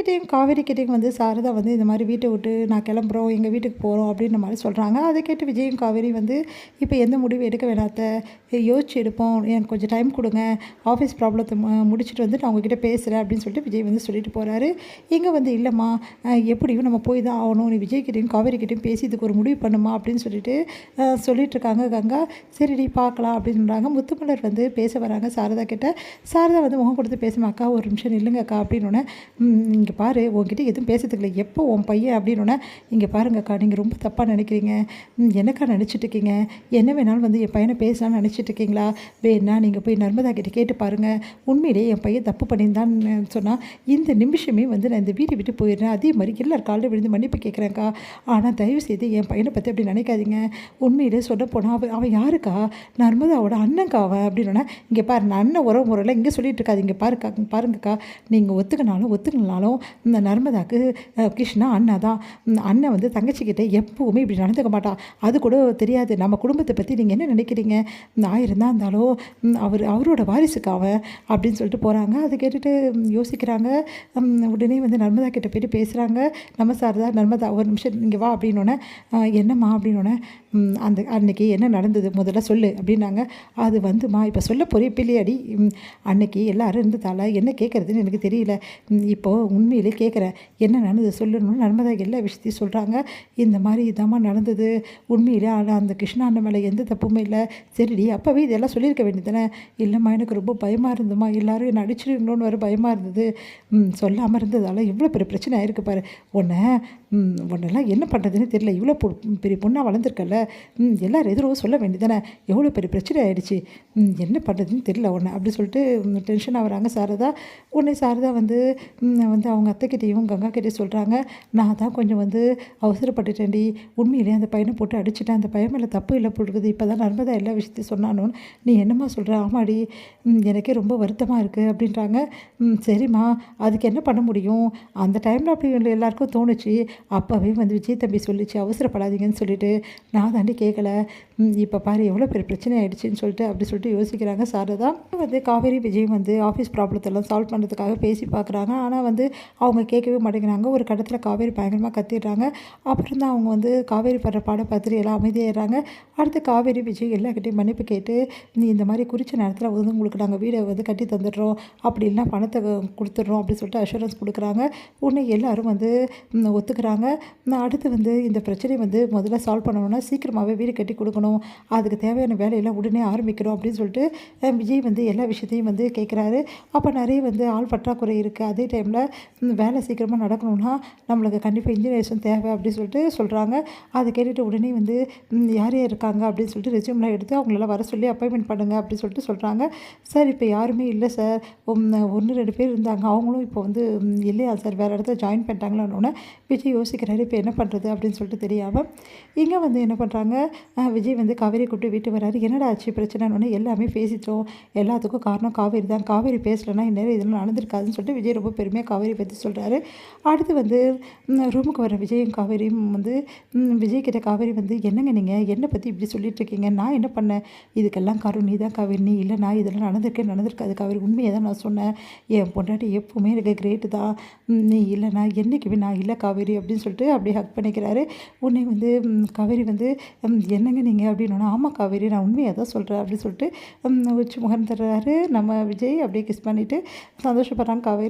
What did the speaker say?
விஜய்கிட்டேயும் காவேரிக்கிட்டேயும் வந்து சாரதா வந்து இந்த மாதிரி வீட்டை விட்டு நான் கிளம்புறோம், எங்கள் வீட்டுக்கு போகிறோம் அப்படின்ற மாதிரி சொல்கிறாங்க. அதை கேட்டு விஜயும் காவேரி வந்து இப்போ எந்த முடிவு எடுக்க வேணாத்த, யோசிச்சு எடுப்போம், எனக்கு கொஞ்சம் டைம் கொடுங்க, ஆஃபீஸ் ப்ராப்ளத்தை முடிச்சுட்டு வந்து நான் உங்ககிட்ட பேசுகிறேன் அப்படின்னு சொல்லிட்டு விஜய் வந்து சொல்லிட்டு போகிறாரு. இங்கே வந்து இல்லைம்மா, எப்படியும் நம்ம போய் தான் ஆகணும், நீ விஜய்கிட்டையும் காவேரிக்கிட்டையும் பேசி இதுக்கு ஒரு முடிவு பண்ணுமா அப்படின்னு சொல்லிட்டு இருக்காங்க கங்கா. சரிடி பார்க்கலாம் அப்படின்றாங்க. முத்துமலர் வந்து பேச வராங்க சாரதா கிட்ட. சாரதா வந்து முகம் கொடுத்து பேசுமாக்கா, ஒரு நிமிஷம் நில்லுங்கக்கா அப்படின்னோடனே, இங்கே பாரு உங்ககிட்ட எதுவும் பேசுறதுக்கு இல்லை, எப்போ உன் பையன் அப்படின்னோடனே, இங்கே பாருங்கக்கா நீங்கள் ரொம்ப தப்பாக நினைக்கிறீங்க, எனக்கா நினச்சிட்டு இருக்கீங்க, என்ன வேணாலும் வந்து என் பையனை பேசலாம்னு நினச்சிட்டு இருக்கீங்களா, வேணா நீங்கள் போய் நர்மதா கிட்ட கேட்டு பாருங்கள், உண்மையிலே என் பையன் தப்பு பண்ணியிருந்தான்னு சொன்னால் இந்த நிமிஷமே வந்து நான் இந்த வீட்டை விட்டு போயிடுறேன், அதே மாதிரி எல்லார் காலில் விழுந்து மன்னிப்பு கேட்குறேன்க்கா, ஆனால் தயவுசெய்து என் பையனை பற்றி அப்படி நினைக்காதீங்க, உண்மையிலே சொல்ல போனால் அவன் யாருக்கா, நர்மதாவோட அண்ணன்க்கா அவன் அப்படின்னோடனே, இங்கே பாரு நான் அண்ணன் உறவு முறையில் இங்கே சொல்லிட்டு இருக்காது, இங்கே பாருங்கக்கா நீங்கள் ஒத்துக்கினாலும் இந்த நர்மதாவுக்கு கிருஷ்ணா அண்ணா தான், அண்ணன் வந்து தங்கச்சிக்கிட்ட எப்போவுமே இப்படி நடந்துக்க மாட்டான், அது கூட தெரியாது, நம்ம குடும்பத்தை பற்றி நீங்கள் என்ன நினைக்கிறீங்க, ஆயிரம் தான் இருந்தாலும் அவரோட வாரிசுக்கு அவன் அப்படின்னு சொல்லிட்டு போகிறாங்க. அதை கேட்டுட்டு யோசிக்கிறாங்க. உடனே வந்து நர்மதா கிட்ட போய்ட்டு பேசுகிறாங்க. நம்ம சாரதா, நர்மதா ஒரு நிமிஷம் இங்கே வா அப்படின்னோடனே, என்னம்மா அப்படின்னோடனே, அன்னைக்கு என்ன நடந்தது முதல்ல சொல்லு அப்படின்னாங்க. அது வந்துமா இப்போ சொல்ல போகிற பிள்ளையாடி, அன்னைக்கு எல்லோரும் இருந்ததால என்ன கேட்குறதுன்னு எனக்கு தெரியல, இப்போது உண்மையிலே கேட்குறேன், என்ன நடந்தது சொல்லணும்னு நர்மதா எல்லா விஷயத்தையும் சொல்கிறாங்க. இந்த மாதிரி இதாம்மா நடந்தது, உண்மையிலே அந்த கிருஷ்ணா அண்ணன் மேலே எந்த தப்புமே இல்லை, சரிடி அப்போவே இதெல்லாம் சொல்லியிருக்க வேண்டியதானே, இல்லைம்மா எனக்கு ரொம்ப பயமாக இருந்ததுமா, எல்லோரும் என்னை அடிச்சிருக்கணும்னு வர பயமாக இருந்தது, சொல்லாமல் இருந்ததால் இவ்வளோ பெரிய பிரச்சனை ஆயிருக்கு பாரு, உன்னெல்லாம் என்ன பண்ணுறதுன்னு தெரியல, இவ்வளோ பெரிய பொண்ணாக வளர்ந்துருக்கல, எல்லோரும் எதிரும் சொல்ல வேண்டியதானே, எவ்வளோ பெரிய பிரச்சனை ஆகிடுச்சு, என்ன பண்ணுறதுன்னு தெரியல உன்னை அப்படி சொல்லிட்டு டென்ஷன் ஆகிறாங்க சாரதா. உடனே சாரதா வந்து அவங்க அத்தைக்கிட்டேயும் கங்கா கிட்டேயும் சொல்கிறாங்க, நான் தான் கொஞ்சம் வந்து அவசரப்பட்டுட்டேன்டி, உண்மையிலே அந்த பையனை போட்டு அடிச்சுட்டேன், அந்த பையன் மேலே தப்பு இல்லை போட்டுருக்குது, இப்போ தான் நர்மதா எல்லா விஷயத்தையும் சொன்னானோன்னு நீ என்னம்மா சொல்கிற, ஆமாடி எனக்கே ரொம்ப வருத்தமாக இருக்குது அப்படின்றாங்க. சரிம்மா அதுக்கு என்ன பண்ண முடியும், அந்த டைமில் அப்படி எல்லாருக்கும் தோணுச்சு, அப்போவே வந்து விஜய் தம்பி சொல்லிச்சு அவசரப்படாதீங்கன்னு சொல்லிட்டு, நான் தாண்டி கேட்கல, இப்போ பாரு எவ்வளோ பெரிய பிரச்சனை ஆகிடுச்சின்னு சொல்லிட்டு அப்படி சொல்லிட்டு யோசிக்கிறாங்க சாரதா. வந்து காவேரி விஜய் வந்து ஆஃபீஸ் ப்ராப்ளத்தெல்லாம் சால்வ் பண்ணுறதுக்காக பேசி பார்க்குறாங்க. ஆனால் வந்து அவங்க கேட்கவே மாட்டேங்கிறாங்க. ஒரு கட்டத்தில் காவேரி பயங்கரமாக கத்திடுறாங்க. அப்புறம் தான் அவங்க வந்து காவேரி படுற பாடம் பார்த்துட்டு எல்லாம் அமைதியாகிறாங்க. அடுத்து காவேரி விஜய் எல்லாக்கிட்டையும் மன்னிப்பு கேட்டு, நீ இந்த மாதிரி குறித்த நேரத்தில் வந்து உங்களுக்கு நாங்கள் வீடை வந்து கட்டி தந்துடுறோம், அப்படி இல்லைனா பணத்தை கொடுத்துட்றோம் அப்படின்னு சொல்லிட்டு அஷூரன்ஸ் கொடுக்குறாங்க. உடனே எல்லோரும் வந்து ஒத்துக்கிறாங்க. அடுத்து வந்து இந்த பிரச்சனையை வந்து முதல்ல சால்வ் பண்ணணும்னா சீக்கிரமாகவே வீடு கட்டி கொடுக்கணும், அதுக்கு தேவையான வேலையெல்லாம் உடனே ஆரம்பிக்கிறோம் அப்படின்னு சொல்லிட்டு விஜய் வந்து எல்லா விஷயத்தையும் வந்து கேட்குறாரு. அப்போ நிறைய வந்து ஆள் பற்றாக்குறை இருக்குது, அதே டைமில் வேலை சீக்கிரமாக நடக்கணும்னா நம்மளுக்கு கண்டிப்பாக இன்ஜினியர்ஸும் தேவை அப்படின்னு சொல்லிட்டு சொல்கிறாங்க. அதை கேட்டுட்டு உடனே வந்து யார் யார் இருக்காங்க அப்படின்னு சொல்லிட்டு ரெஸ்யூம்லாம் எடுத்து அவங்களெல்லாம் வர சொல்லி அப்பாயின்மெண்ட் பண்ணுங்கள் அப்படின்னு சொல்லிட்டு சொல்கிறாங்க. சார் இப்போ யாருமே இல்லை சார், 1-2 பேர் இருந்தாங்க, அவங்களும் இப்போ வந்து இல்லையா சார், வேறு இடத்துல ஜாயின் பண்ணிட்டாங்களான்னு விஜய் யோசிக்கிறாரு, இப்போ என்ன பண்ணுறது அப்படின்னு சொல்லிட்டு தெரியாமல். இங்கே வந்து என்ன பண்ணுறாங்க, விஜய் வந்து காவேரி கூப்பிட்டு வீட்டு வராரு. என்னடா ஆச்சு பிரச்சனைன்னு எல்லாமே பேசிட்டோம், எல்லாத்துக்கும் காரணம் காவேரி தான், காவேரி பேசலைன்னா இந்நேரம் இதெல்லாம் நடந்திருக்காதுன்னு சொல்லிட்டு விஜய் ரொம்ப பெருமையாக காவேரி பற்றி சொல்கிறாரு. அடுத்து வந்து ரூமுக்கு வர விஜயும் காவேரியும் வந்து விஜய்கிட்ட காவேரி வந்து, என்னங்க நீங்கள் என்னை பற்றி இப்படி சொல்லிட்டு இருக்கீங்க, நான் என்ன பண்ணேன், இதுக்கெல்லாம் காரணம் நீ தான் காவேரி, நீ இல்லை நான் இதெல்லாம் நடந்திருக்காது காவேரி, உண்மையை தான் நான் சொன்னேன், என் பொண்டாட்டி எப்போவுமே எனக்கு கிரேட்டு தான், நீ இல்லைனா என்றைக்குமே நான் இல்லை காவேரி அப்படின்னு சொல்லிட்டு அப்படியே ஹக் பண்ணிக்கிறாரு. உடனே வந்து காவேரி வந்து, என்னங்க நீங்கள் அப்படின்னு, ஆமாம் காவேரி நான் உண்மையாக தான் சொல்கிறேன் அப்படின்னு சொல்லிட்டு உச்சி முகம் தர்றாரு நம்ம விஜய், அப்படியே கிஸ் பண்ணிவிட்டு சந்தோஷப்படுறாங்க காவேரி.